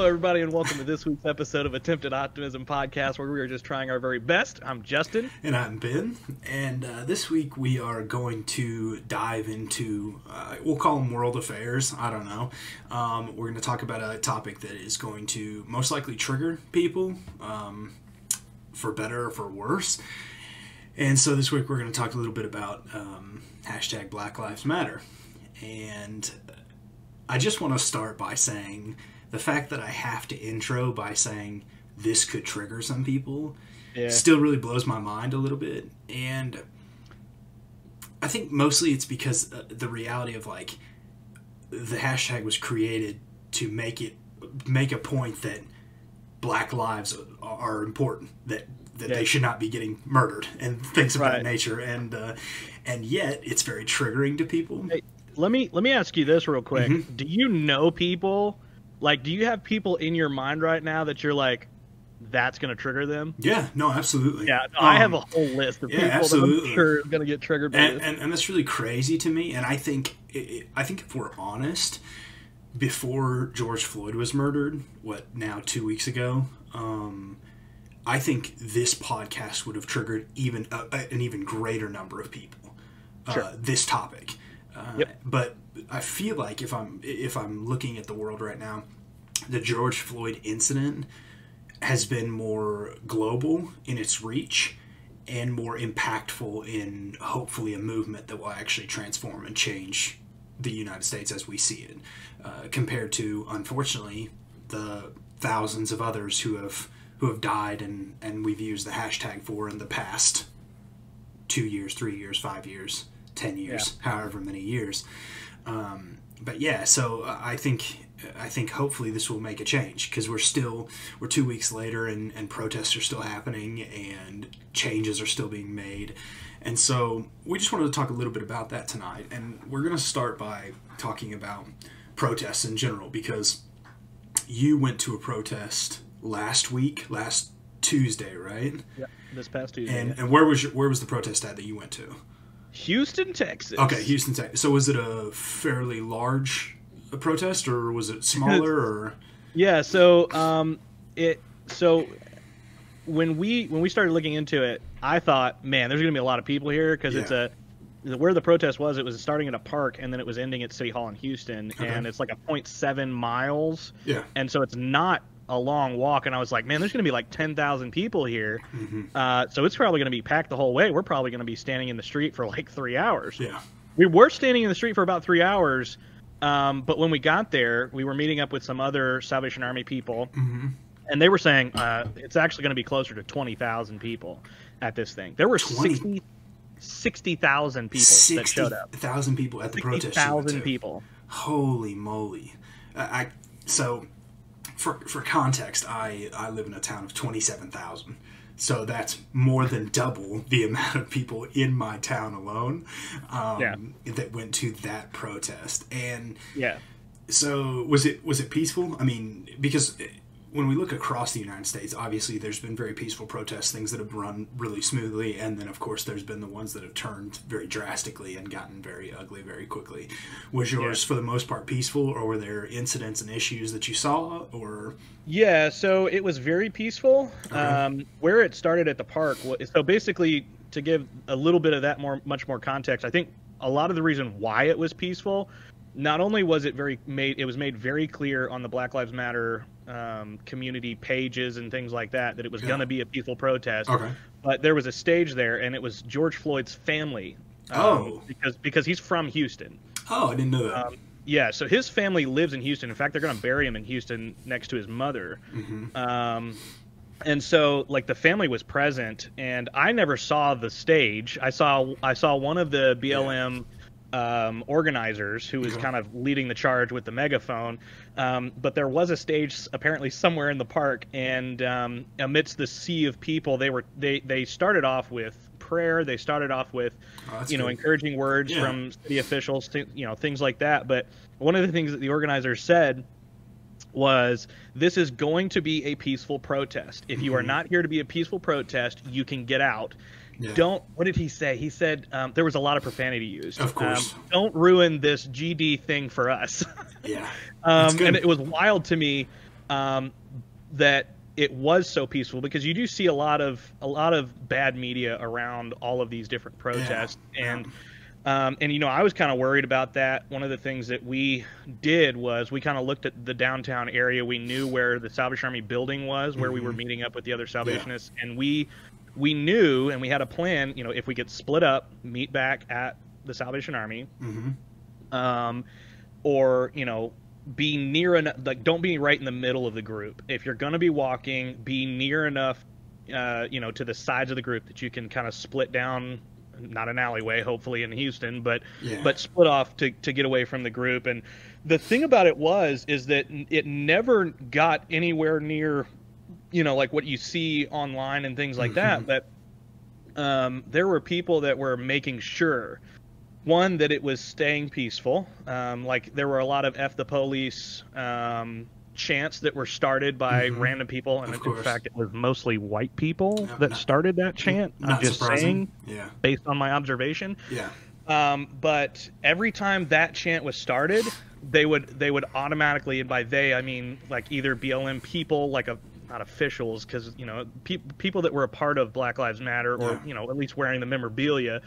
Hello, everybody, and welcome to this week's episode of Attempted Optimism Podcast, where we are just trying our very best. I'm Justin. And I'm Ben. And this week we are going to dive into, we'll call them world affairs. I don't know. We're going to talk about a topic that is going to most likely trigger people, for better or for worse. And so this week we're going to talk a little bit about hashtag Black Lives Matter. And I just want to start by saying the fact that I have to intro by saying this could trigger some people still really blows my mind a little bit. And I think mostly it's because the reality of like the hashtag was created to make a point that Black lives are important, that they should not be getting murdered and things of that nature. And yet it's very triggering to people. Hey, let me ask you this real quick. Mm-hmm. Do you know people? Like, do you have people in your mind right now that you're like, that's going to trigger them? Yeah, no, absolutely. Yeah, no, I have a whole list of people that I'm sure is going to get triggered by this. And that's really crazy to me. And I think if we're honest, before George Floyd was murdered, now 2 weeks ago, I think this podcast would have triggered an even greater number of people. This topic. But I feel like if I'm looking at the world right now, the George Floyd incident has been more global in its reach and more impactful in hopefully a movement that will actually transform and change the United States as we see it, compared to, unfortunately, the thousands of others who have died and we've used the hashtag for in the past 2 years, 3 years, 5 years, 10 years, however many years. But yeah, so I think hopefully this will make a change, because we're 2 weeks later and protests are still happening and changes are still being made. And so we just wanted to talk a little bit about that tonight. And we're going to start by talking about protests in general, because you went to a protest last Tuesday, right? Yeah, this past Tuesday. And where was the protest at that you went to? Houston, Texas. Okay, Houston, Texas. So was it a fairly large protest, or was it smaller? Or yeah, so when we started looking into it, I thought, man, there's going to be a lot of people here, because it's where the protest was. It was starting at a park, and then it was ending at City Hall in Houston, and it's like a 0.7 miles. Yeah, and so it's not a long walk, and I was like, man, there's going to be like 10,000 people here. Mm-hmm. So it's probably going to be packed the whole way. We're probably going to be standing in the street for like 3 hours. Yeah, we were standing in the street for about 3 hours, but when we got there, we were meeting up with some other Salvation Army people, and they were saying it's actually going to be closer to 20,000 people at this thing. There were 60,000 people that showed up. 60,000 people at the protest. 60,000 people. Holy moly! For context, I live in a town of 27,000, so that's more than double the amount of people in my town alone that went to that protest. And so was it peaceful? I mean, because when we look across the United States, obviously there's been very peaceful protests, things that have run really smoothly, and then of course there's been the ones that have turned very drastically and gotten very ugly very quickly. Was yours for the most part peaceful, or were there incidents and issues that you saw? Or yeah, so it was very peaceful. Okay. Where it started at the park, so basically, to give a little bit of that much more context, I think a lot of the reason why it was peaceful, not only was it was made very clear on the Black Lives Matter community pages and things like that it was going to be a peaceful protest. Okay. But there was a stage there, and it was George Floyd's family. Because he's from Houston. Oh, I didn't know that. Yeah, so his family lives in Houston. In fact, they're going to bury him in Houston next to his mother. Mm-hmm. And so, like, the family was present, and I never saw the stage. I saw one of the BLM organizers who was kind of leading the charge with the megaphone, but there was a stage apparently somewhere in the park, and amidst the sea of people, they started off with prayer. They started off with encouraging words from city officials, things like that. But one of the things that the organizers said was, this is going to be a peaceful protest. If you are not here to be a peaceful protest, you can get out. Yeah. What did he say? He said there was a lot of profanity used. Of course. Don't ruin this GD thing for us. Yeah. And it was wild to me that it was so peaceful, because you do see a lot of bad media around all of these different protests. And I was kind of worried about that. One of the things that we did was we kind of looked at the downtown area. We knew where the Salvation Army building was, where we were meeting up with the other Salvationists, and we knew, and we had a plan, if we get split up, meet back at the Salvation Army, or, be near enough, like, don't be right in the middle of the group. If you're going to be walking, be near enough, to the sides of the group that you can kind of split down, not an alleyway, hopefully in Houston, but split off to get away from the group. And the thing about it is that it never got anywhere near, like what you see online and things like that. But there were people that were making sure, one, that it was staying peaceful. Like, there were a lot of F the police chants that were started by random people, and in fact it was mostly white people that started that chant. I'm just saying, based on my observation. But every time that chant was started, they would automatically, and by they I mean like either BLM people, like not officials, because people that were a part of Black Lives Matter, or at least wearing the memorabilia,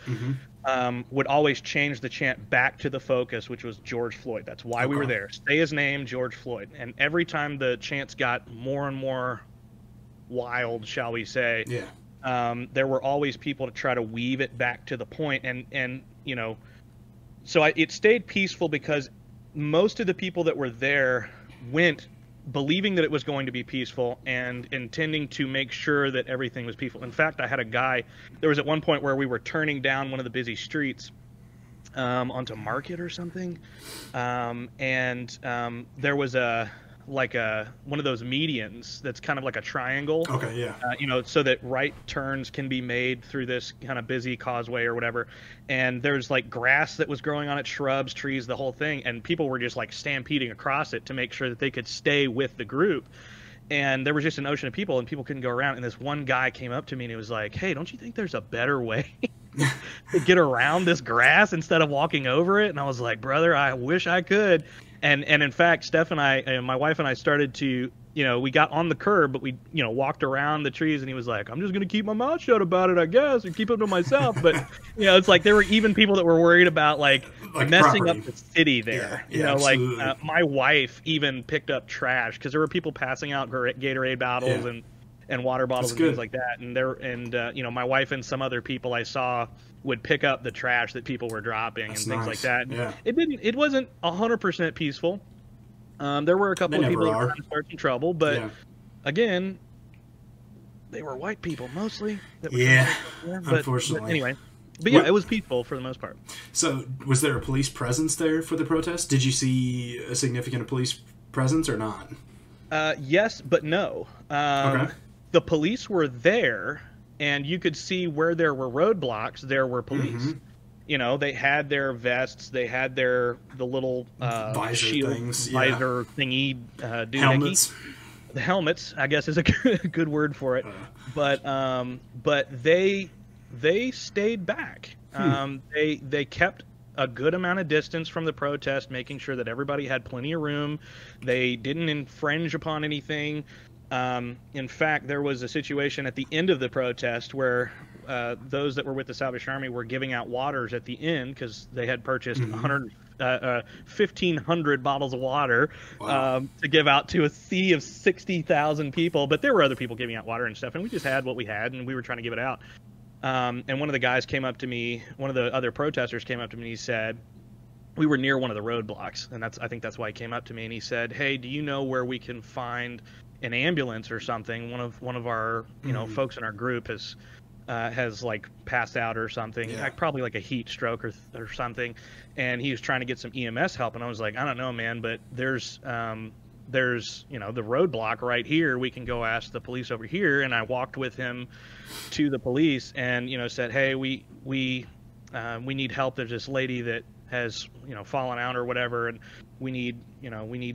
would always change the chant back to the focus, which was George Floyd. That's why we were there. Say his name, George Floyd. And every time the chants got more and more wild, shall we say, there were always people to try to weave it back to the point. And so it stayed peaceful because most of the people that were there went believing that it was going to be peaceful and intending to make sure that everything was peaceful. In fact, I had a guy, there was at one point where we were turning down one of the busy streets onto Market or something, and there was one of those medians that's kind of like a triangle. So that right turns can be made through this kind of busy causeway or whatever. And there's like grass that was growing on it, shrubs, trees, the whole thing. And people were just like stampeding across it to make sure that they could stay with the group. And there was just an ocean of people, and people couldn't go around. And this one guy came up to me and he was like, "Hey, don't you think there's a better way to get around this grass instead of walking over it?" And I was like, "Brother, I wish I could." And in fact, Steph and I, my wife and I, started to, we got on the curb, but we, walked around the trees, and he was like, "I'm just going to keep my mouth shut about it, I guess, and keep it to myself." But, it's like there were even people that were worried about like messing property. up the city there. My wife even picked up trash because there were people passing out Gatorade bottles and water bottles and things like that. And my wife and some other people I saw would pick up the trash that people were dropping and things like that. And it wasn't 100% peaceful. There were a couple of people that were trying to start some trouble, but again, they were white people mostly. That were unfortunately. But anyway, it was peaceful for the most part. So, was there a police presence there for the protest? Did you see a significant police presence or not? Yes, but no. The police were there, and you could see where there were roadblocks, there were police. They had their vests, they had the little visor shield, things, visor thingy, helmets. The helmets, I guess, is a good word for it. But they stayed back. They kept a good amount of distance from the protest, making sure that everybody had plenty of room. They didn't infringe upon anything. In fact, there was a situation at the end of the protest where those that were with the Salvation Army were giving out waters at the end because they had purchased 1,500 bottles of water to give out to a sea of 60,000 people. But there were other people giving out water and stuff, and we just had what we had, and we were trying to give it out. And one of the guys came up to me, one of the other protesters came up to me, and he said, we were near one of the roadblocks, and I think that's why he came up to me, and he said, "Hey, do you know where we can find an ambulance or something? One of our folks in our group has like passed out or something, probably like a heat stroke or something, and he was trying to get some EMS help." And I was like, "I don't know, man, but there's the roadblock right here. We can go ask the police over here." And I walked with him to the police and said, "Hey, we need help. There's this lady that has fallen out or whatever, and we need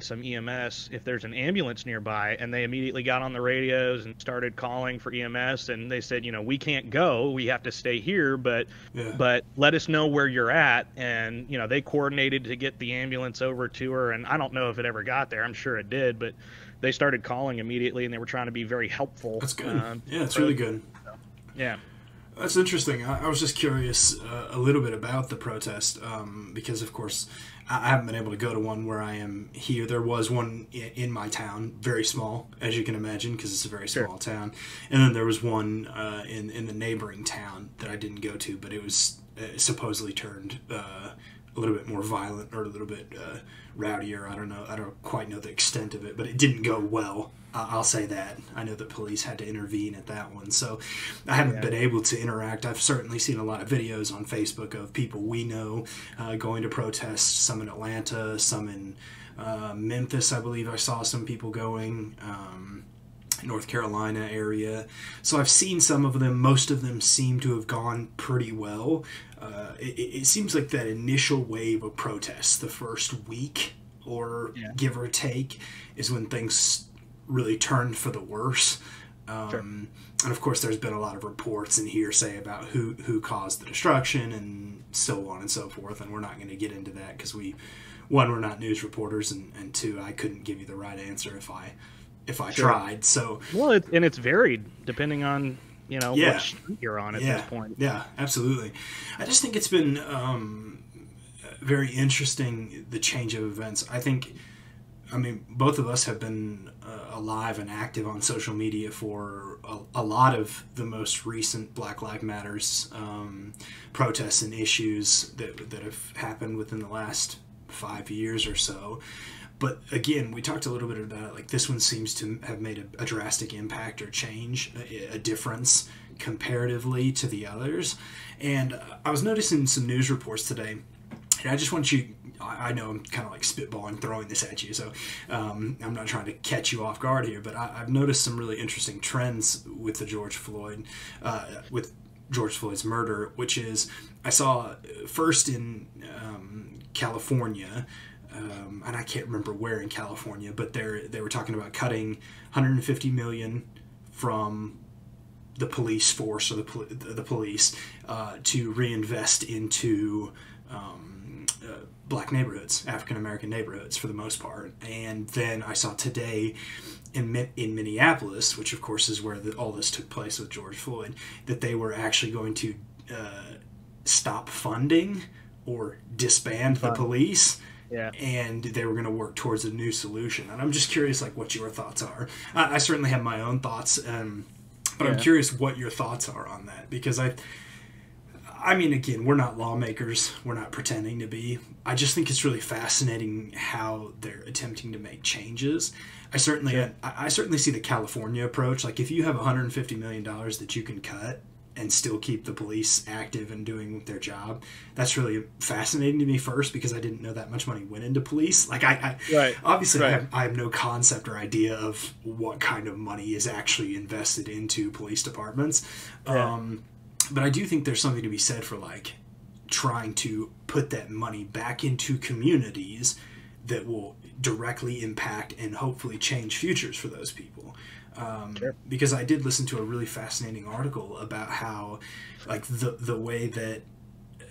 some EMS if there's an ambulance nearby." And they immediately got on the radios and started calling for EMS, and they said, "We can't go, we have to stay here, but let us know where you're at." And they coordinated to get the ambulance over to her, and I don't know if it ever got there. I'm sure it did, but they started calling immediately, and they were trying to be very helpful. That's good. Yeah, it's really good. Yeah. That's interesting. I was just curious a little bit about the protest because, of course, I haven't been able to go to one where I am here. There was one in my town, very small, as you can imagine, because it's a very small town. And then there was one in the neighboring town that I didn't go to, but it was supposedly turned a little bit more violent or a little bit rowdier. I don't know. I don't quite know the extent of it, but it didn't go well. I'll say that. I know that police had to intervene at that one. So I haven't been able to interact. I've certainly seen a lot of videos on Facebook of people we know going to protest, some in Atlanta, some in Memphis, I believe I saw some people going, North Carolina area. So I've seen some of them. Most of them seem to have gone pretty well. It seems like that initial wave of protests, the first week or give or take, is when things really turned for the worse. And of course there's been a lot of reports and hearsay about who caused the destruction and so on and so forth, and we're not going to get into that because we're not news reporters, and two, I couldn't give you the right answer if I tried. So it's varied depending on what street you're on at this point. Yeah, absolutely. I just think it's been very interesting, the change of events. I mean, both of us have been alive and active on social media for a lot of the most recent Black Lives Matters protests and issues that have happened within the last 5 years or so. But again, we talked a little bit about it, like this one seems to have made a drastic impact or change, a difference comparatively to the others. And I was noticing some news reports today, and I just want you, I know I'm kind of like spitballing, throwing this at you, so I'm not trying to catch you off guard here, but I've noticed some really interesting trends with the George Floyd's murder, which is, I saw first in California, and I can't remember where in California, but they were talking about cutting $150 million from the police force or the police to reinvest into black neighborhoods, African American neighborhoods for the most part. And then I saw today in Minneapolis, which of course is where all this took place with George Floyd, that they were actually going to stop funding or disband the police. Yeah. And they were going to work towards a new solution. And I'm just curious, like, what your thoughts are. I certainly have my own thoughts, but I'm curious what your thoughts are on that. Because I mean, again, we're not lawmakers. We're not pretending to be. I just think it's really fascinating how they're attempting to make changes. I certainly see the California approach. Like, if you have $150 million that you can cut and still keep the police active and doing their job, that's really fascinating to me first, because I didn't know that much money went into police. Like, I have no concept or idea of what kind of money is actually invested into police departments. But I do think there's something to be said for, like, trying to put that money back into communities that will directly impact and hopefully change futures for those people. Because I did listen to a really fascinating article about how, like, the way that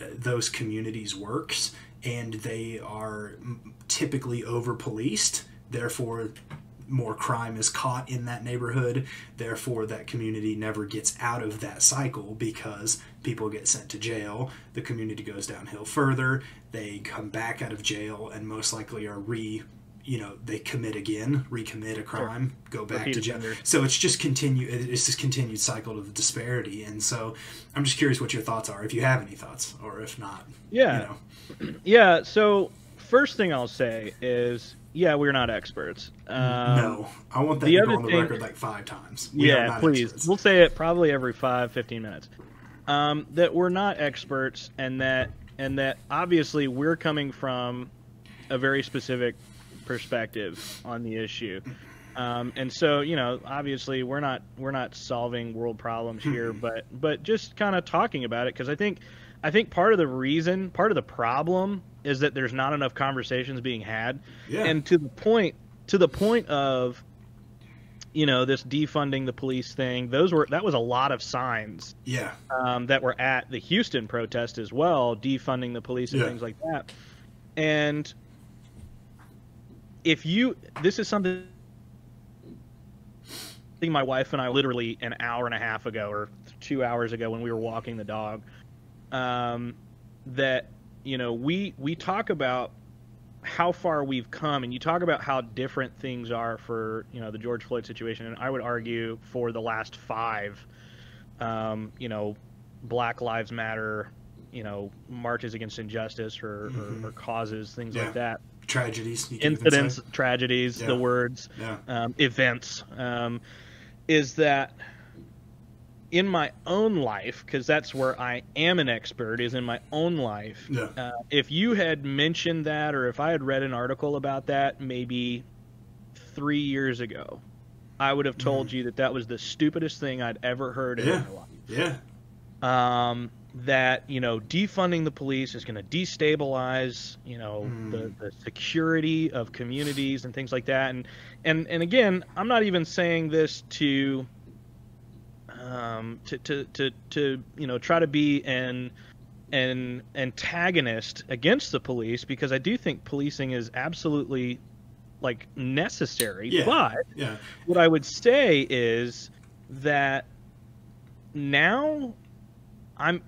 those communities works, and they are typically over-policed, therefore more crime is caught in that neighborhood, therefore that community never gets out of that cycle because people get sent to jail, the community goes downhill further, they come back out of jail and most likely are they recommit a crime, go back to jail. So it's just this continued cycle of disparity. And so I'm just curious what your thoughts are, if you have any thoughts, or if not. Yeah. So first thing I'll say is, we're not experts. No, I want that to go on the record like 5 times. Please. Experts. We'll say it probably every 5-15 minutes. That we're not experts, and that obviously we're coming from a very specific perspective on the issue. And so, obviously we're not solving world problems here, but just kind of talking about it, because I think part of the problem is that there's not enough conversations being had. And to the point of, this defunding the police thing, that was a lot of signs that were at the Houston protest as well, defunding the police and things like that. And this is something think my wife and I literally an hour and a half ago or 2 hours ago when we were walking the dog, that, you know, we talk about how far we've come, and you talk about how different things are for, you know, the George Floyd situation, and I would argue for the last 5, you know, Black Lives Matter, you know, marches against injustice or causes, things like that. Tragedies. Incidents, tragedies, the words, events, is that in my own life, because that's where I am an expert, is in my own life. If you had mentioned that, or if I had read an article about that maybe 3 years ago, I would have told you that that was the stupidest thing I'd ever heard in my life. That, you know, defunding the police is going to destabilize, you know, the security of communities and things like that. And again, I'm not even saying this to you know, try to be an antagonist against the police, because I do think policing is absolutely, like, necessary. But what I would say is that now I'm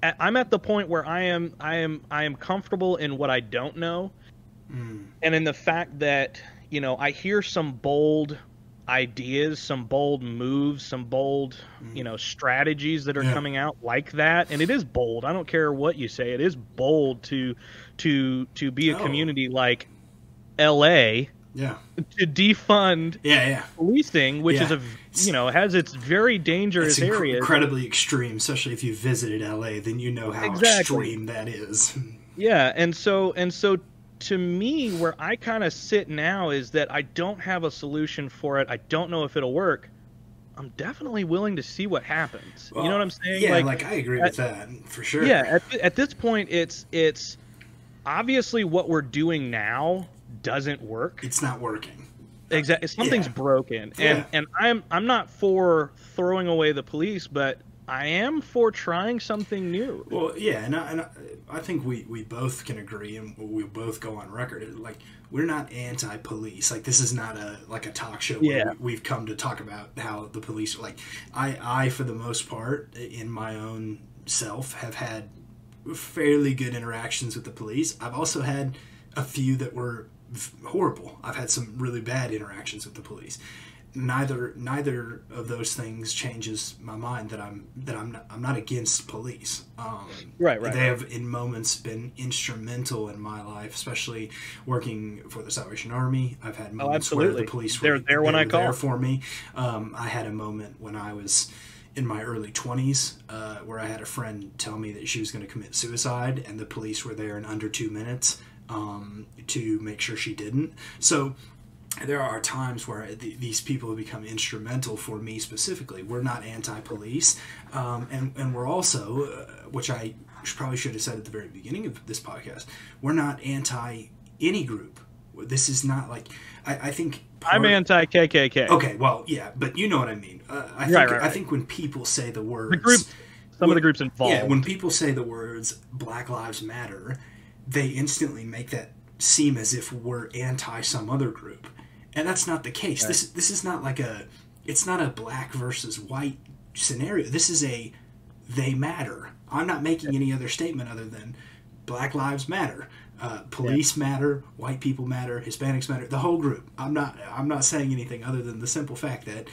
at the point where I am comfortable in what I don't know, and in the fact that, you know, I hear some bold ideas, some bold moves, some bold, you know, strategies that are coming out like that, and it is bold. I don't care what you say; it is bold to be a community like L.A. To defund policing, which is you know, has its very dangerous areas. Incredibly extreme, especially if you visited LA, then you know how extreme that is. And so to me, where I kind of sit now is that I don't have a solution for it. I don't know if it'll work. I'm definitely willing to see what happens. Well, you know what I'm saying? Yeah, like I agree with that for sure. Yeah, at this point, it's obviously what we're doing now doesn't work. It's not working. Exactly, something's broken, and I'm not for throwing away the police, but I am for trying something new. Well, yeah, and I think we both can agree, and we both go on record. Like, we're not anti-police. Like, this is not a talk show where we've come to talk about how the police are. Like, I for the most part, in my own self, have had fairly good interactions with the police. I've also had a few that were horrible. I've had some really bad interactions with the police. Neither of those things changes my mind that I'm not against police. They have in moments been instrumental in my life, especially working for the Salvation Army. I've had moments where the police were there when I call there for me. I had a moment when I was in my early 20s where I had a friend tell me that she was going to commit suicide, and the police were there in under 2 minutes to make sure she didn't. So there are times where these people have become instrumental for me specifically. We're not anti-police, and we're also, which I probably should have said at the very beginning of this podcast, we're not anti any group. This is not like, I think... I'm anti-KKK. Okay, well, yeah, but you know what I mean. I think when people say the words... Some of the groups involved. Yeah, when people say the words Black Lives Matter, they instantly make that seem as if we're anti some other group. And that's not the case. Right. This is not like it's not a black versus white scenario. This is a they matter. I'm not making any other statement other than Black Lives Matter. Police matter, white people matter, Hispanics matter, the whole group. I'm not saying anything other than the simple fact that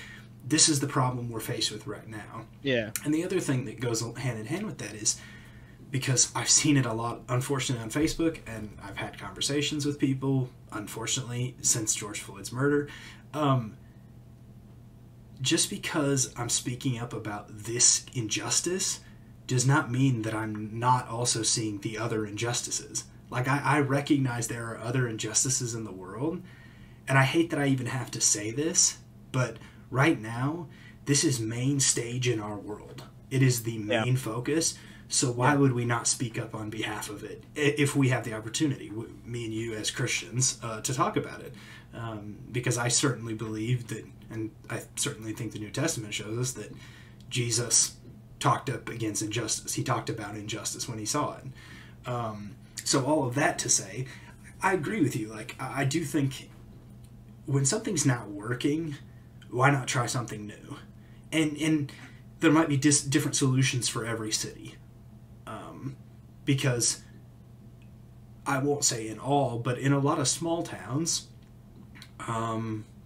this is the problem we're faced with right now. Yeah. And the other thing that goes hand in hand with that is, because I've seen it a lot, unfortunately, on Facebook, and I've had conversations with people, unfortunately, since George Floyd's murder. Just because I'm speaking up about this injustice does not mean that I'm not also seeing the other injustices. Like, I recognize there are other injustices in the world, and I hate that I even have to say this, but right now, this is main stage in our world. It is the main focus. So why would we not speak up on behalf of it if we have the opportunity, me and you as Christians, to talk about it? Because I certainly believe that, and I certainly think the New Testament shows us that Jesus talked up against injustice. He talked about injustice when he saw it. So all of that to say, I agree with you. Like, I do think when something's not working, Why not try something new? And there might be different solutions for every city. Because I won't say in all, but in a lot of small towns,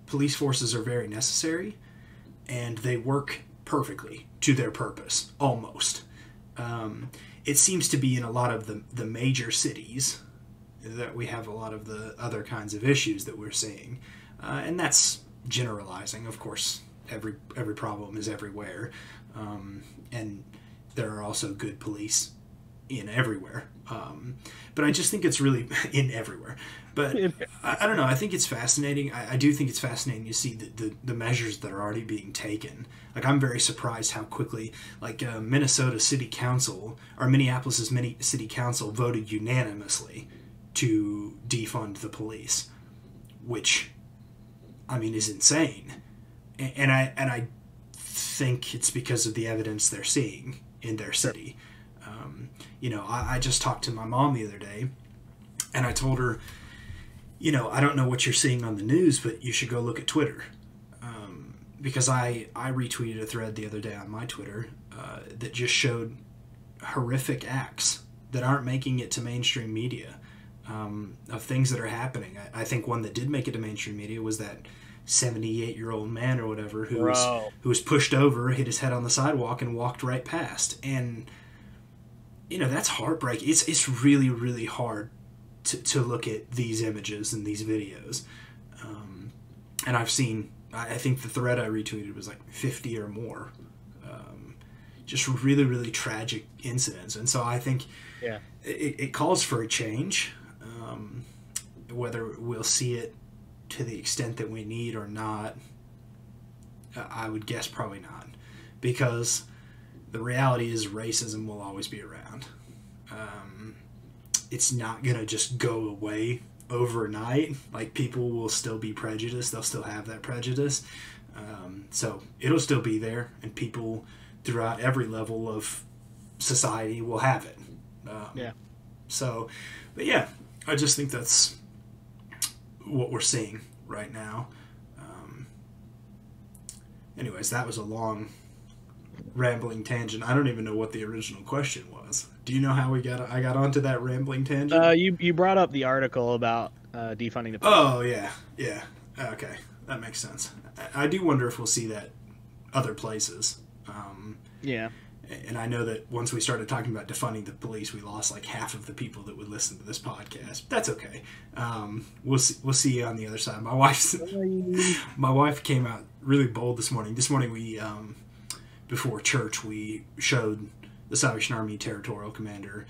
police forces are very necessary, and they work perfectly to their purpose, almost. It seems to be in a lot of the major cities that we have a lot of the other kinds of issues that we're seeing. And that's generalizing. Of course, every problem is everywhere. And there are also good police in everywhere. But I just think it's really in everywhere. But I don't know. I think it's fascinating. I do think it's fascinating to see the measures that are already being taken. Like, I'm very surprised how quickly, like, Minnesota City Council, or Minneapolis' City Council voted unanimously to defund the police, which, I mean, is insane. And I think it's because of the evidence they're seeing in their city. I just talked to my mom the other day, and I told her, I don't know what you're seeing on the news, but you should go look at Twitter. Because I retweeted a thread the other day on my Twitter that just showed horrific acts that aren't making it to mainstream media, of things that are happening. I think one that did make it to mainstream media was that 78-year-old man or whatever who was pushed over, hit his head on the sidewalk, and walked right past. And that's heartbreaking. It's really, really hard to look at these images and these videos. And I've seen, I think the thread I retweeted was like 50 or more, just really, really tragic incidents. And so I think it calls for a change. Whether we'll see it to the extent that we need or not, I would guess probably not, because the reality is racism will always be around. It's not going to just go away overnight. Like, people will still be prejudiced. They'll still have that prejudice. So it'll still be there, and people throughout every level of society will have it. So, but yeah, I just think that's what we're seeing right now. Anyways, that was a long rambling tangent. I don't even know what the original question was. Do you know how I got onto that rambling tangent? You brought up the article about defunding the police. Oh, yeah. Okay, that makes sense. I do wonder if we'll see that other places. Yeah. And I know that once we started talking about defunding the police, we lost like half of the people that would listen to this podcast. That's okay. We'll see you on the other side. My wife came out really bold this morning. This morning we before church we showed the Salvation Army Territorial Commander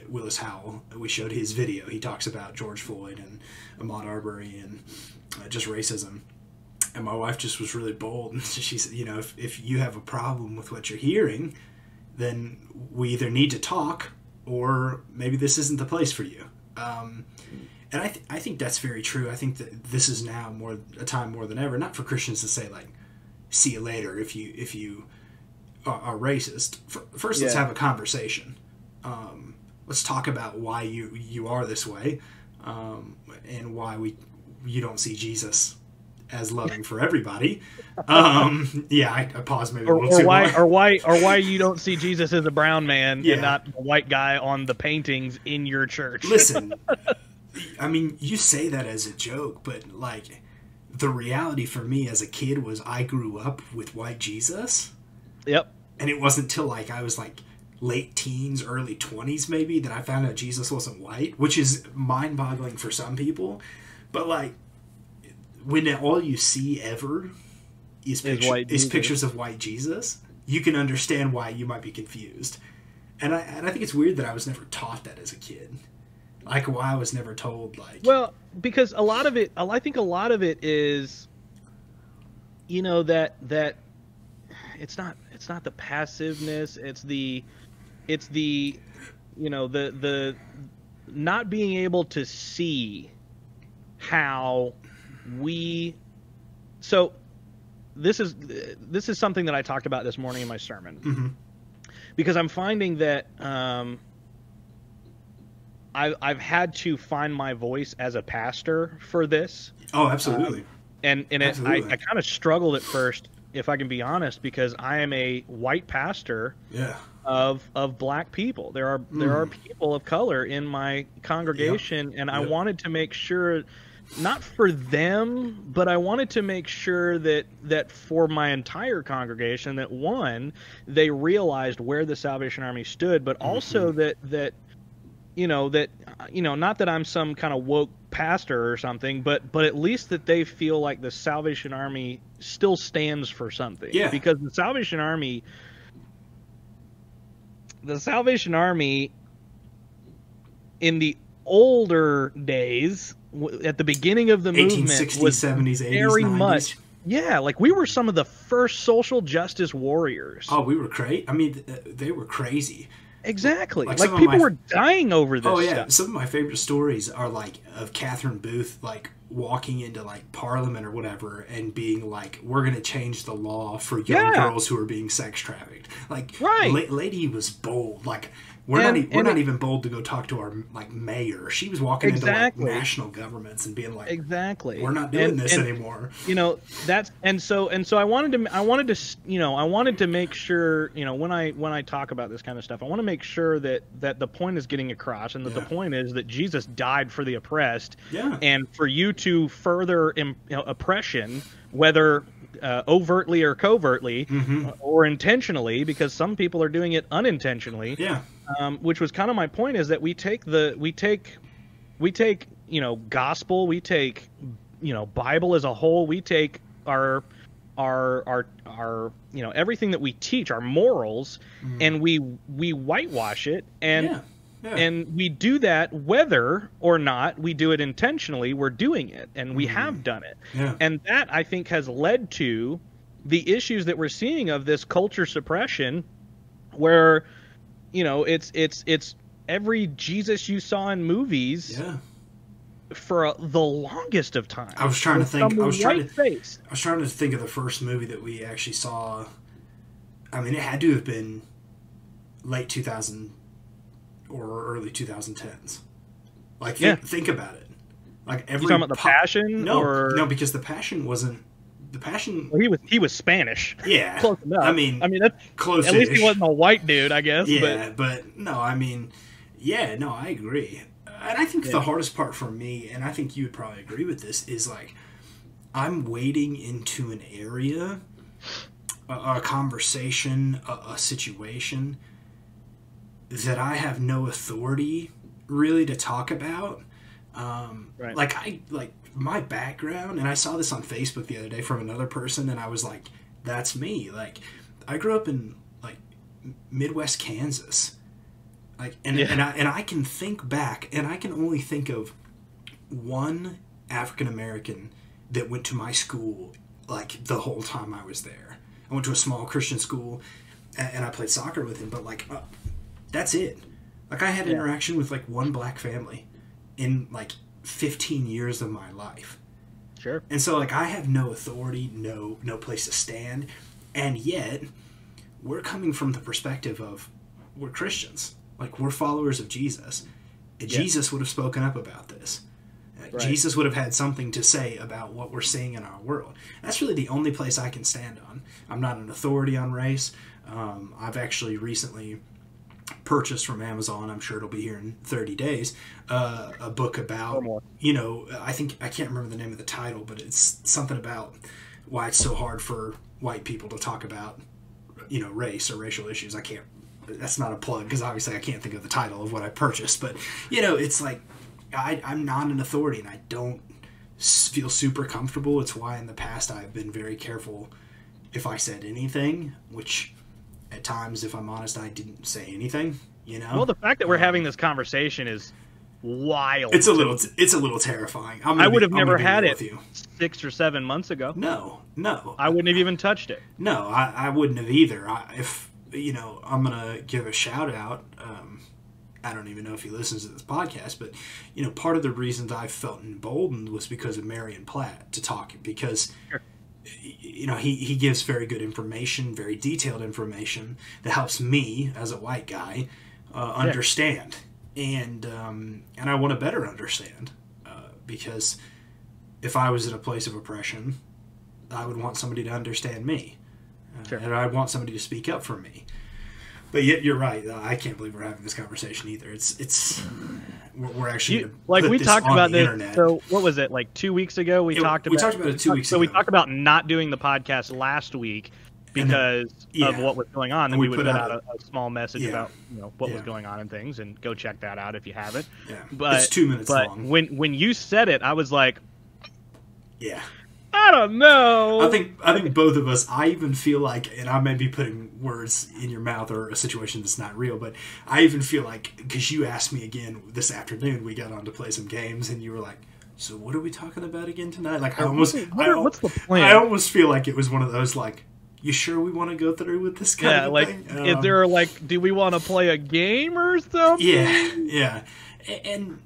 Willis Howell. We showed his video. He talks about George Floyd and Ahmaud Arbery and just racism. And my wife just was really bold. And she said, if you have a problem with what you're hearing, then we either need to talk or maybe this isn't the place for you. And I think that's very true. I think that this is now a time more than ever, not for Christians to say, like, see you later if you are racist. First, let's have a conversation. Let's talk about why you are this way, and why you don't see Jesus as loving for everybody. I paused maybe a little too long. Or why you don't see Jesus as a brown man and not the white guy on the paintings in your church. Listen, I mean, you say that as a joke, but like, the reality for me as a kid was I grew up with white Jesus. Yep. And it wasn't till like I was like late teens, early 20s maybe that I found out Jesus wasn't white, which is mind-boggling for some people. But like, when all you see ever is pictures of white Jesus, you can understand why you might be confused. And I think it's weird that I was never taught that as a kid. Like, why I was never told, like... Well, because I think a lot of it is, that it's not the passiveness, it's the the not being able to see how so this is something that I talked about this morning in my sermon. Mm-hmm. Because I'm finding that I've had to find my voice as a pastor for this. Oh, absolutely. Absolutely. I kind of struggled at first, if I can be honest, because I am a white pastor of black people. There are people of color in my congregation, and I wanted to make sure, not for them, but I wanted to make sure that for my entire congregation, that one, they realized where the Salvation Army stood, but also that not that I'm some kind of woke pastor or something, but at least that they feel like the Salvation Army still stands for something. Yeah. Because the Salvation Army in the older days, at the beginning of the movement, 1860s, was 70s, 80s, very 90s. much. Yeah, like we were some of the first social justice warriors. Oh, we were crazy. I mean, they were crazy. Exactly. Like people were dying over this stuff. Some of my favorite stories are like of Catherine Booth, like walking into like Parliament or whatever and being like, we're going to change the law for young girls who are being sex trafficked. Like, lady was bold. Like, we're not even bold to go talk to our like mayor. She was walking into like national governments and being like, we're not doing this anymore. So I wanted to make sure, when I talk about this kind of stuff, I want to make sure that the point is getting across, and that the point is that Jesus died for the oppressed, and for you to further oppression, whether overtly or covertly, or intentionally, because some people are doing it unintentionally. Which was kind of my point, is that we take gospel, we take Bible as a whole, we take our everything that we teach, our morals, and we whitewash it, and we do that whether or not we do it intentionally. We're doing it, and we have done it, and that, I think, has led to the issues that we're seeing of this culture suppression, where it's every Jesus you saw in movies for the longest of time. I was trying to think of the first movie that we actually saw. I mean, it had to have been late 2000 or early 2010s. Like, think about it. Like, every you talking about the Passion? No, because the Passion wasn't. The Passion. Well, he was Spanish. Yeah, close enough. I mean, that's close. At least he wasn't a white dude, I guess. Yeah, but no, I mean, I agree, and I think the hardest part for me, and I think you would probably agree with this, is like, I'm wading into an area, a conversation, a situation that I have no authority really to talk about. Like my background, and I saw this on Facebook the other day from another person, and I was like, that's me. Like, I grew up in like Midwest Kansas, like, and I can think back, and I can only think of one African American that went to my school like the whole time I was there. I went to a small Christian school, and I played soccer with him, but like that's it. Like, I had interaction with like one black family in like 15 years of my life. Sure. And so, like, I have no authority, no place to stand, and yet we're coming from the perspective of, we're Christians. Like, we're followers of Jesus. And Jesus would have spoken up about this. Jesus would have had something to say about what we're seeing in our world. That's really the only place I can stand on. I'm not an authority on race. I've actually recently purchased from Amazon, I'm sure it'll be here in 30 days, a book about, I can't remember the name of the title, but it's something about why it's so hard for white people to talk about, race or racial issues. That's not a plug, because obviously I can't think of the title of what I purchased, but, it's like, I'm not an authority, and I don't feel super comfortable. It's why in the past I've been very careful if I said anything, which at times, if I'm honest, I didn't say anything, Well, the fact that we're having this conversation is wild. It's a little terrifying. I would have never had it 6 or 7 months ago. No. I wouldn't have even touched it. No, I wouldn't have either. I'm going to give a shout out. I don't even know if he listens to this podcast, but, part of the reasons I felt emboldened was because of Marion Platt to talk, because he gives very good information, very detailed information that helps me as a white guy understand, and I want to better understand, because if I was in a place of oppression, I would want somebody to understand me. Sure. And I'd want somebody to speak up for me. But yet, you're right. I can't believe we're having this conversation either. We're actually like we talked about this. Internet. So what was it, like 2 weeks ago? We talked about it 2 weeks ago. So we talked about not doing the podcast last week because of what was going on, and we would put out a small message about what was going on and things, and go check that out if you haven't. Yeah, but it's 2 minutes long. When you said it, I was like, yeah. I don't know. I think both of us, I even feel like, and I may be putting words in your mouth or a situation that's not real, but I even feel like, because you asked me again this afternoon, we got on to play some games, and you were like, so what are we talking about again tonight? Like, what's the plan? I almost feel like it was one of those, like, you sure we want to go through with this kind of thing? Is there, like, do we want to play a game or something? Yeah. And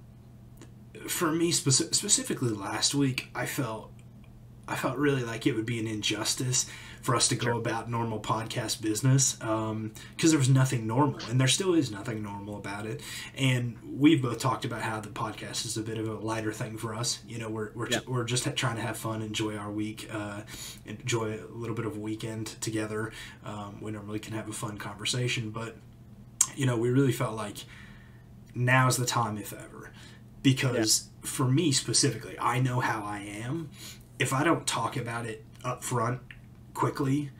for me, specifically last week, I felt really like it would be an injustice for us to go about normal podcast business, because there was nothing normal, and there still is nothing normal about it. And we've both talked about how the podcast is a bit of a lighter thing for us. We're just trying to have fun, enjoy our week, enjoy a little bit of a weekend together. We normally can have a fun conversation, but we really felt like now's the time, if ever, because for me specifically, I know how I am. If I don't talk about it up front quickly,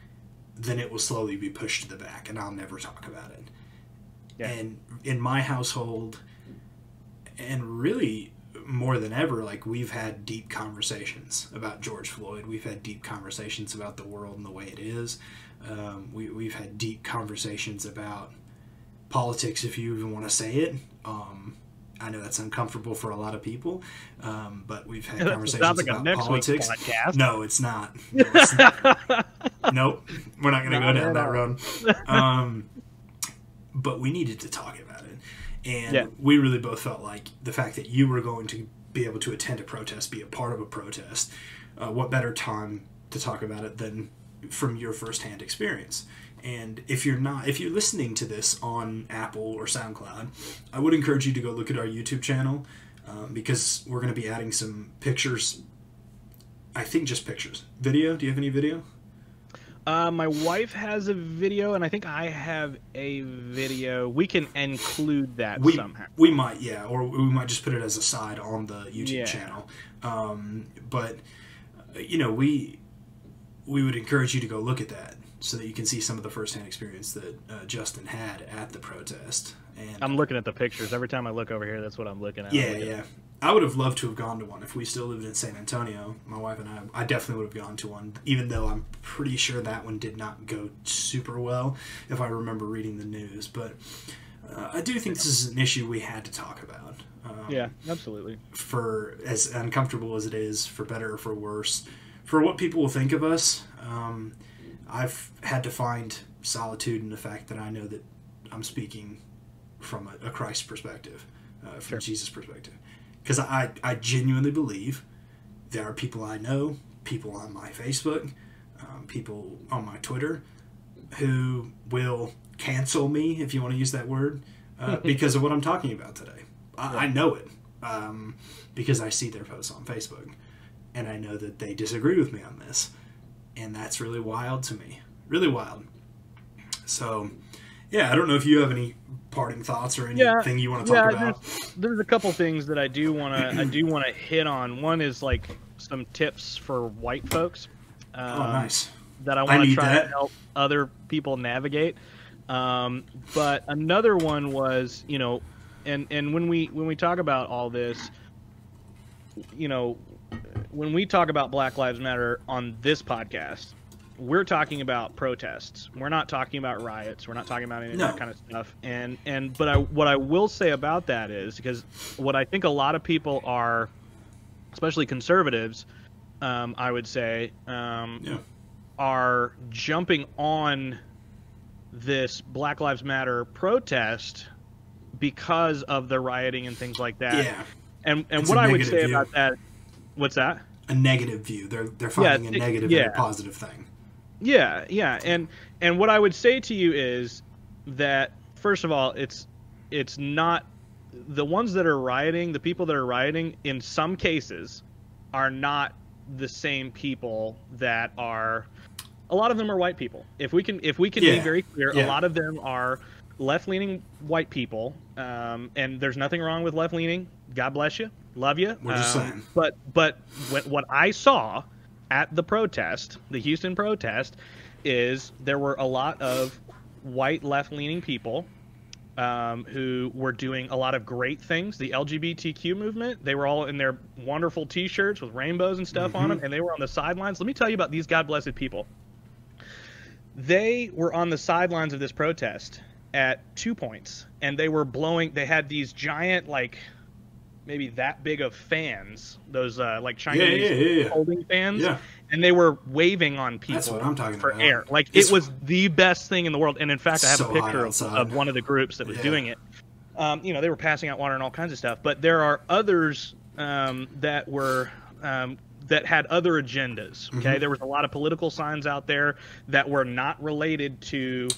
then it will slowly be pushed to the back, and I'll never talk about it. Yeah. And in my household, and really more than ever, like, we've had deep conversations about George Floyd. We've had deep conversations about the world and the way it is. We've had deep conversations about politics, if you even want to say it. I know that's uncomfortable for a lot of people, but we've had conversations about politics. No, it's not. Nope, we're not going to go down that road. But we needed to talk about it, and we really both felt like the fact that you were going to be able to attend a protest, be a part of a protest, what better time to talk about it than from your firsthand experience. And if you're listening to this on Apple or SoundCloud, I would encourage you to go look at our YouTube channel, because we're going to be adding some pictures. I think just pictures. Video? Do you have any video? My wife has a video, and I think I have a video. We can include that somehow. We might, yeah. Or we might just put it as a side on the YouTube channel. But, we would encourage you to go look at that, so that you can see some of the firsthand experience that Justin had at the protest. And I'm looking at the pictures. Every time I look over here, that's what I'm looking at. Yeah. I would have loved to have gone to one. If we still lived in San Antonio, my wife and I definitely would have gone to one, even though I'm pretty sure that one did not go super well, if I remember reading the news. But I do think this is an issue we had to talk about. Yeah, absolutely. For as uncomfortable as it is, for better or for worse, for what people will think of us, I've had to find solitude in the fact that I know that I'm speaking from a Christ perspective, from Jesus' perspective. Because I genuinely believe there are people I know, people on my Facebook, people on my Twitter, who will cancel me, if you want to use that word, because of what I'm talking about today. I know it, because I see their posts on Facebook, and I know that they disagree with me on this. And that's really wild to me. Really wild. So, I don't know if you have any parting thoughts or anything you want to talk about. There's a couple things that I do want to hit on. One is like some tips for white folks. Nice. That I want to try to help other people navigate. But another one was, and when we talk about all this, when we talk about Black Lives Matter on this podcast, we're talking about protests. We're not talking about riots. We're not talking about any of that kind of stuff. But what I will say about that is, because what I think a lot of people are, especially conservatives, I would say, are jumping on this Black Lives Matter protest because of the rioting and things like that. Yeah. And what I would say about that, what's that? A negative view. They're finding a negative and a positive thing. Yeah. And what I would say to you is that, first of all, it's not the ones that are rioting, the people that are rioting, in some cases, are not the same people that are. A lot of them are white people. If we can be very clear, a lot of them are left-leaning white people, and there's nothing wrong with left-leaning. God bless you, love you. We're just saying. But what I saw at the protest, the Houston protest, is there were a lot of white left-leaning people who were doing a lot of great things. The LGBTQ movement, they were all in their wonderful T-shirts with rainbows and stuff on them, and they were on the sidelines. Let me tell you about these God-blessed people. They were on the sidelines of this protest at 2 points, and they were blowing. They had these giant, like maybe that big of fans, those like Chinese holding fans, and they were waving on people. That's what I'm talking for about. air. Like it was the best thing in the world. And in fact, I have a picture of one of the groups that was doing it. You know, they were passing out water and all kinds of stuff. But there are others that were. That had other agendas. Okay, there was a lot of political signs out there that were not related to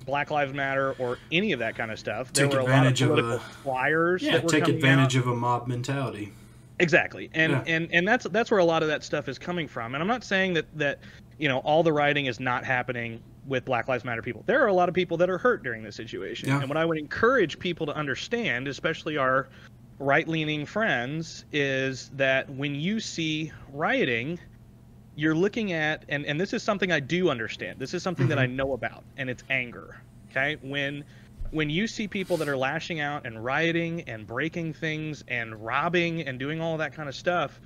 Black Lives Matter or any of that kind of stuff. There were a lot of political flyers that were take advantage of a mob mentality. Exactly, and that's where a lot of that stuff is coming from. And I'm not saying that you know all the rioting is not happening with Black Lives Matter people. There are a lot of people that are hurt during this situation. And what I would encourage people to understand, especially our right-leaning friends, is that when you see rioting, you're looking at, and this is something I do understand, this is something that I know about, and it's anger. Okay, when you see people that are lashing out and rioting and breaking things and robbing and doing all of that kind of stuff,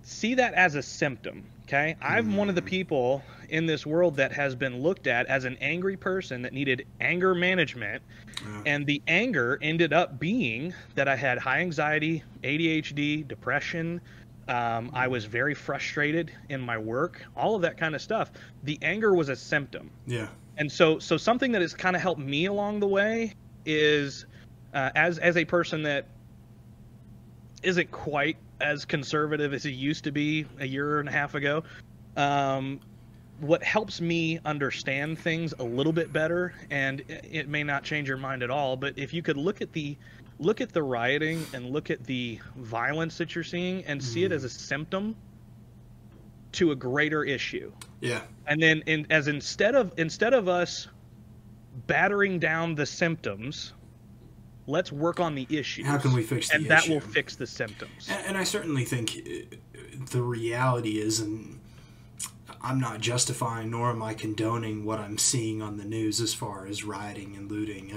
see that as a symptom. Okay, I'm one of the people in this world that has been looked at as an angry person that needed anger management, and the anger ended up being that I had high anxiety, ADHD, depression. I was very frustrated in my work, all of that kind of stuff. The anger was a symptom. Yeah. And so something that has kind of helped me along the way is, as a person that isn't quite as conservative as he used to be a year and a half ago, what helps me understand things a little bit better, and it may not change your mind at all, but if you could look at the rioting and look at the violence that you're seeing and see it as a symptom to a greater issue. Yeah. And then instead of us battering down the symptoms, let's work on the issue. How can we fix the issue? And that will fix the symptoms. And I certainly think the reality is, and I'm not justifying nor am I condoning what I'm seeing on the news as far as rioting and looting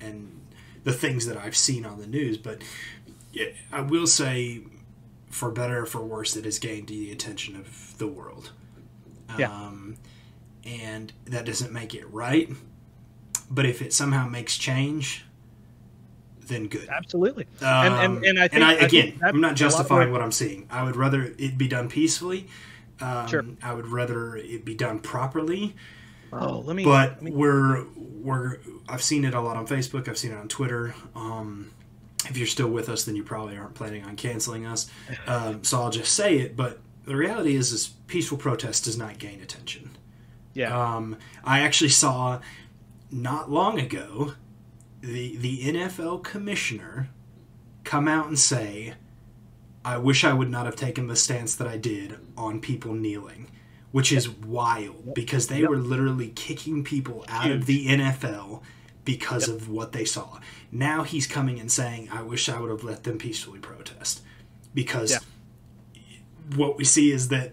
and the things that I've seen on the news, but I will say, for better or for worse, it has gained the attention of the world. And that doesn't make it right, but if it somehow makes change, then good. Absolutely. And I think, I'm not justifying what I'm seeing. I would rather it be done peacefully. Sure. I would rather it be done properly. I've seen it a lot on Facebook. I've seen it on Twitter. If you're still with us, then you probably aren't planning on canceling us. So I'll just say it. But the reality is peaceful protest does not gain attention. Yeah. I actually saw not long ago the NFL commissioner come out and say, I wish I would not have taken the stance that I did on people kneeling, which is wild because they were literally kicking people out of the NFL because of what they saw. Now he's coming and saying, I wish I would have let them peacefully protest, because what we see is that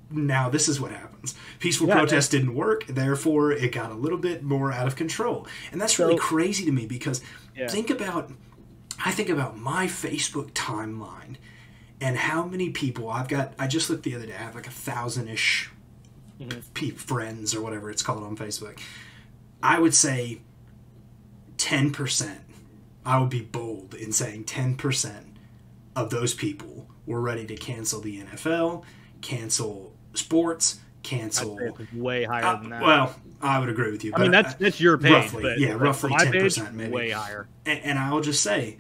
now this is what happens. Peaceful protest didn't work, therefore it got a little bit more out of control. And that's really crazy to me because I think about my Facebook timeline and how many people I just looked the other day, I have like 1,000-ish friends or whatever it's called on Facebook. I would say 10%, I would be bold in saying 10% of those people were ready to cancel the NFL, cancel sports, cancel... way higher than that. Well, I would agree with you. I mean, that's your page. Roughly, roughly 10% maybe. Way higher. And I'll just say,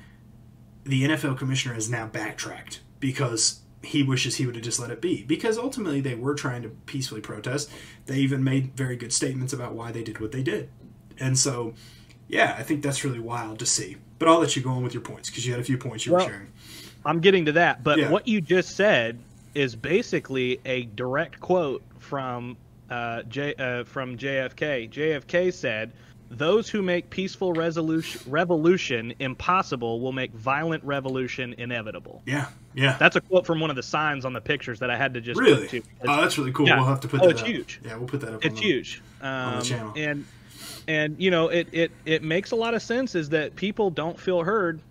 the NFL commissioner has now backtracked because he wishes he would have just let it be. Because ultimately they were trying to peacefully protest. They even made very good statements about why they did what they did. And so, yeah, I think that's really wild to see. But I'll let you go on with your points because you had a few points you were sharing. I'm getting to that. But Yeah. what you just said is basically a direct quote from from JFK. JFK said, "Those who make peaceful revolution impossible will make violent revolution inevitable." Yeah, yeah. That's a quote from one of the signs on the pictures that I had to just Really? put to. Oh, that's really cool. Yeah. We'll have to put that it's up. huge. Yeah, we'll put that up. It's huge. On the channel. And you know, it makes a lot of sense is that people don't feel heard.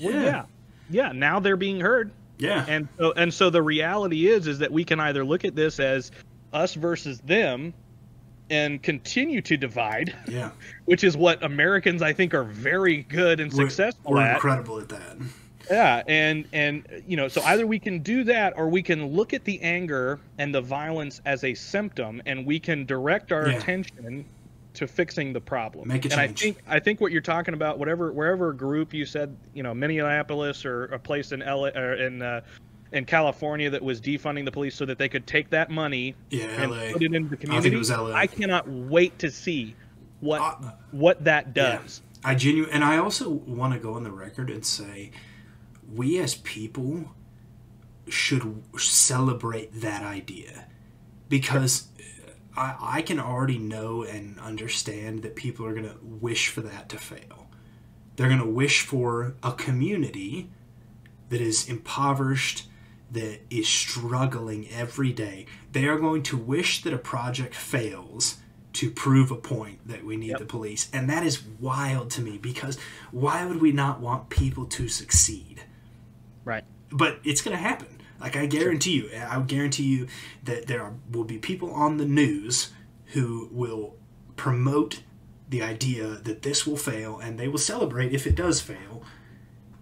Well, yeah. Now they're being heard. Yeah. And so the reality is that we can either look at this as us versus them and continue to divide. Yeah. Which is what Americans, I think, are very good and successful we're at. Incredible at that. Yeah, and you know, so either we can do that or we can look at the anger and the violence as a symptom, and we can direct our attention to fixing the problem. Make a change. And I think what you're talking about, wherever group you said, you know, Minneapolis or a place in LA or in California that was defunding the police so that they could take that money and LA. put it into the community. I think it was LA. I cannot wait to see what that does. Yeah. And I also want to go on the record and say, we as people should celebrate that idea, because I can already know and understand that people are going to wish for that to fail. They're going to wish for a community that is impoverished, that is struggling every day. They are going to wish that a project fails to prove a point that we need the police. And that is wild to me, because why would we not want people to succeed? Right. But it's going to happen. Like, I guarantee you that there will be people on the news who will promote the idea that this will fail, and they will celebrate if it does fail,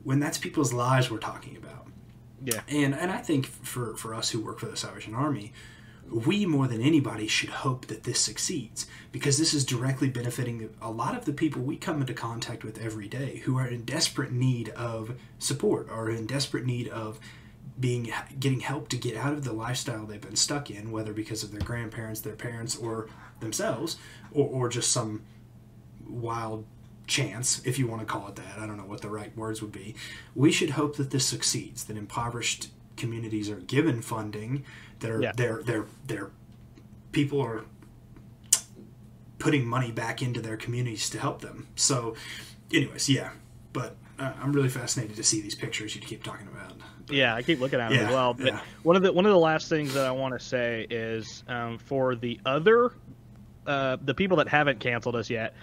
when that's people's lives we're talking about. Yeah. And I think for us who work for the Salvation Army, we more than anybody should hope that this succeeds, because this is directly benefiting a lot of the people we come into contact with every day who are in desperate need of support, or in desperate need of getting help to get out of the lifestyle they've been stuck in, whether because of their grandparents, their parents, or themselves, or just some wild chance, if you want to call it that. I don't know what the right words would be. We should hope that this succeeds, that impoverished communities are given funding, that are their people are putting money back into their communities to help them. So anyways, but I'm really fascinated to see these pictures you keep talking about. Yeah, I keep looking at them as well. But one of the last things that I want to say is for the people that haven't canceled us yet,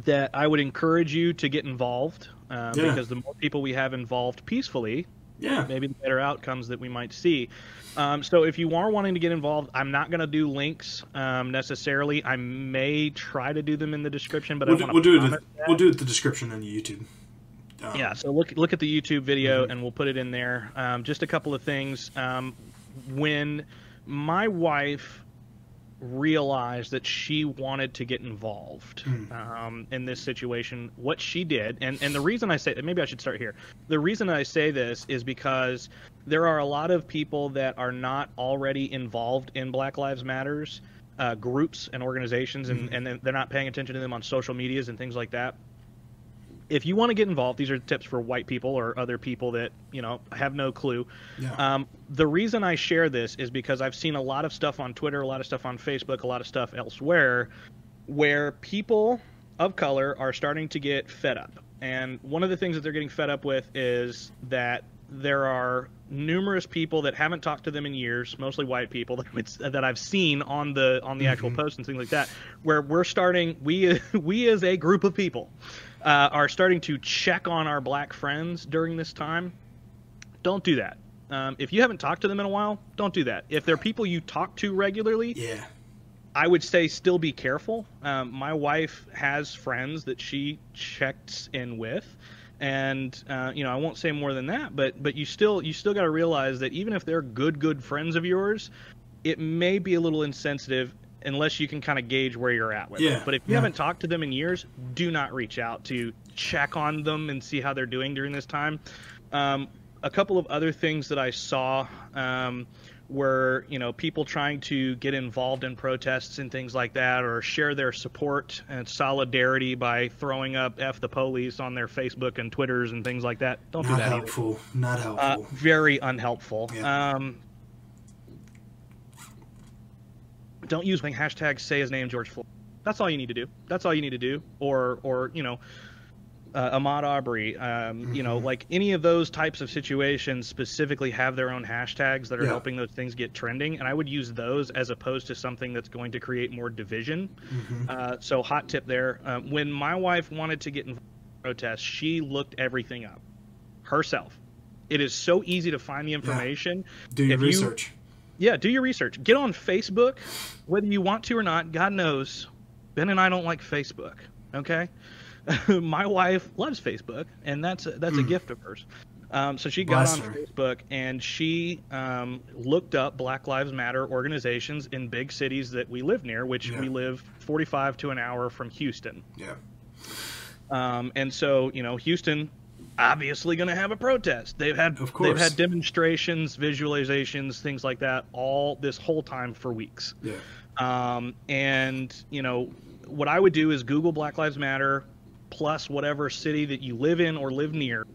that I would encourage you to get involved, because the more people we have involved peacefully, maybe the better outcomes that we might see. So if you are wanting to get involved, I'm not going to do links necessarily. I may try to do them in the description, but we'll do it in the description on YouTube. So look at the YouTube video, and we'll put it in there. Just a couple of things. When my wife realized that she wanted to get involved in this situation, what she did, and the reason I say, maybe I should start here. The reason I say this is because there are a lot of people that are not already involved in Black Lives Matters groups and organizations, and they're not paying attention to them on social medias and things like that. If you want to get involved, these are tips for white people or other people that, you know, have no clue. The reason I share this is because I've seen a lot of stuff on Twitter, a lot of stuff on Facebook, a lot of stuff elsewhere, where people of color are starting to get fed up. And one of the things that they're getting fed up with is that there are numerous people that haven't talked to them in years, mostly white people that I've seen on the actual posts and things like that, where we as a group of people are starting to check on our black friends during this time. Don't do that. If you haven't talked to them in a while, don't do that. If they're people you talk to regularly, I would say still be careful. My wife has friends that she checks in with, and I won't say more than that, but you still got to realize that even if they're good friends of yours, it may be a little insensitive unless you can kind of gauge where you're at with it. But if you haven't talked to them in years, do not reach out to check on them and see how they're doing during this time. A couple of other things that I saw were, people trying to get involved in protests and things like that, or share their support and solidarity by throwing up F the police on their Facebook and Twitters and things like that. Don't do that either. Not helpful. Very unhelpful. Yeah. Don't use hashtag say his name George Floyd. That's all you need to do. That's all you need to do. Or Ahmaud Arbery, like any of those types of situations specifically have their own hashtags that are helping those things get trending. And I would use those as opposed to something that's going to create more division. So hot tip there. When my wife wanted to get involved in protests, she looked everything up herself. It is so easy to find the information. Do your research. Do your research. Get on Facebook, whether you want to or not. God knows, Ben and I don't like Facebook. Okay. My wife loves Facebook, and that's a gift of hers. So she got on Facebook, and she looked up Black Lives Matter organizations in big cities that we live near, which we live 45 to an hour from Houston. And so, Houston obviously going to have a protest. They've had demonstrations, visualizations, things like that all this whole time for weeks. And what I would do is Google Black Lives Matter plus whatever city that you live in or live near,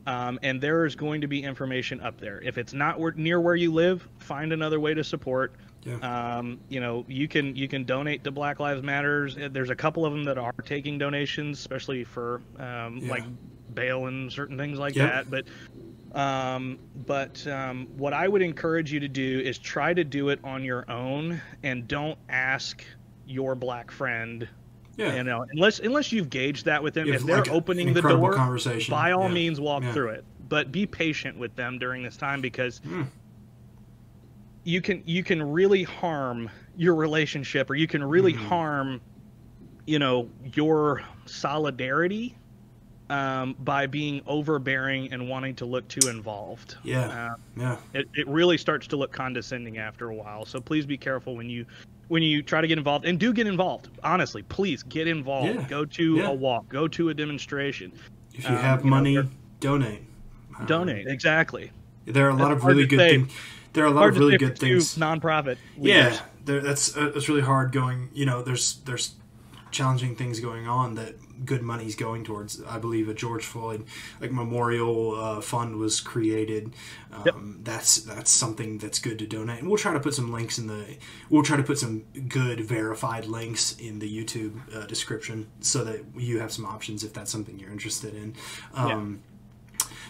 and there is going to be information up there. If it's not near where you live, find another way to support. You can donate to Black Lives Matters. There's a couple of them that are taking donations, especially for like bail and certain things like that. But what I would encourage you to do is try to do it on your own, and don't ask your black friend. Unless you've gauged that with them, if they're opening the door, by all means walk through it. But be patient with them during this time, because you can really harm your relationship, or you can really harm your solidarity by being overbearing and wanting to look too involved. It really starts to look condescending after a while. So please be careful when you try to get involved, and do get involved. Honestly, please get involved. Go to a walk, go to a demonstration. If you have money, donate. Donate, exactly. There are a lot of really good things. There are a lot of really good things. Nonprofit leaders. That's really hard going. There's challenging things going on that good money's going towards. I believe a George Floyd memorial fund was created. That's something that's good to donate, and we'll try to put some links we'll try to put some good verified links in the YouTube description, so that you have some options if that's something you're interested in.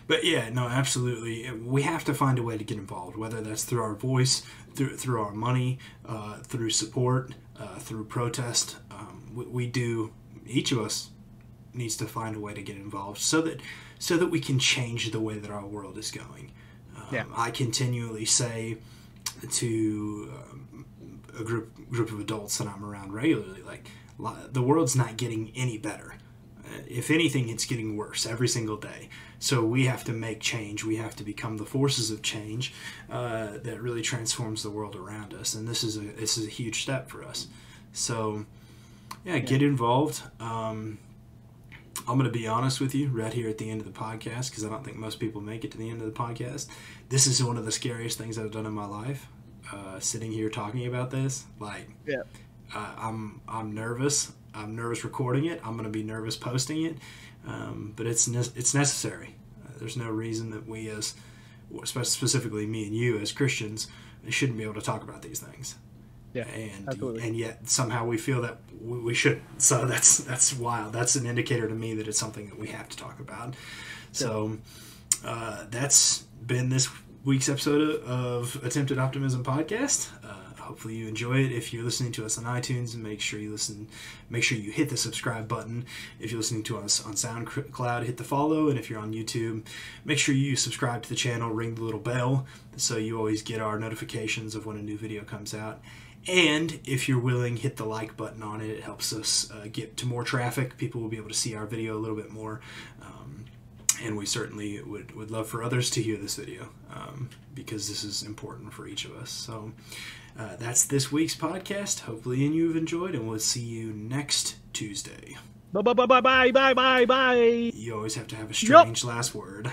But absolutely, we have to find a way to get involved, whether that's through our voice, through our money, through support, through protest. Each of us needs to find a way to get involved, so that we can change the way that our world is going. I continually say to a group of adults that I'm around regularly, the world's not getting any better. If anything, it's getting worse every single day. So we have to make change. We have to become the forces of change that really transforms the world around us. And this is a huge step for us. So get involved. I'm going to be honest with you right here at the end of the podcast, because I don't think most people make it to the end of the podcast. This is one of the scariest things I've done in my life. Sitting here talking about this, I'm nervous. I'm nervous recording it. I'm going to be nervous posting it. But it's necessary. There's no reason that we, specifically me and you as Christians, shouldn't be able to talk about these things. And yet somehow we feel that we shouldn't. So that's wild. That's an indicator to me that it's something that we have to talk about. So that's been this week's episode of Attempted Optimism Podcast. Hopefully you enjoy it. If you're listening to us on iTunes, make sure you hit the subscribe button. If you're listening to us on SoundCloud, hit the follow. And if you're on YouTube, make sure you subscribe to the channel, ring the little bell, so you always get our notifications of when a new video comes out. And if you're willing, hit the like button on it. It helps us get to more traffic. People will be able to see our video a little bit more. And we certainly would love for others to hear this video, because this is important for each of us. So that's this week's podcast. Hopefully you've enjoyed, and we'll see you next Tuesday. Bye. You always have to have a strange last word.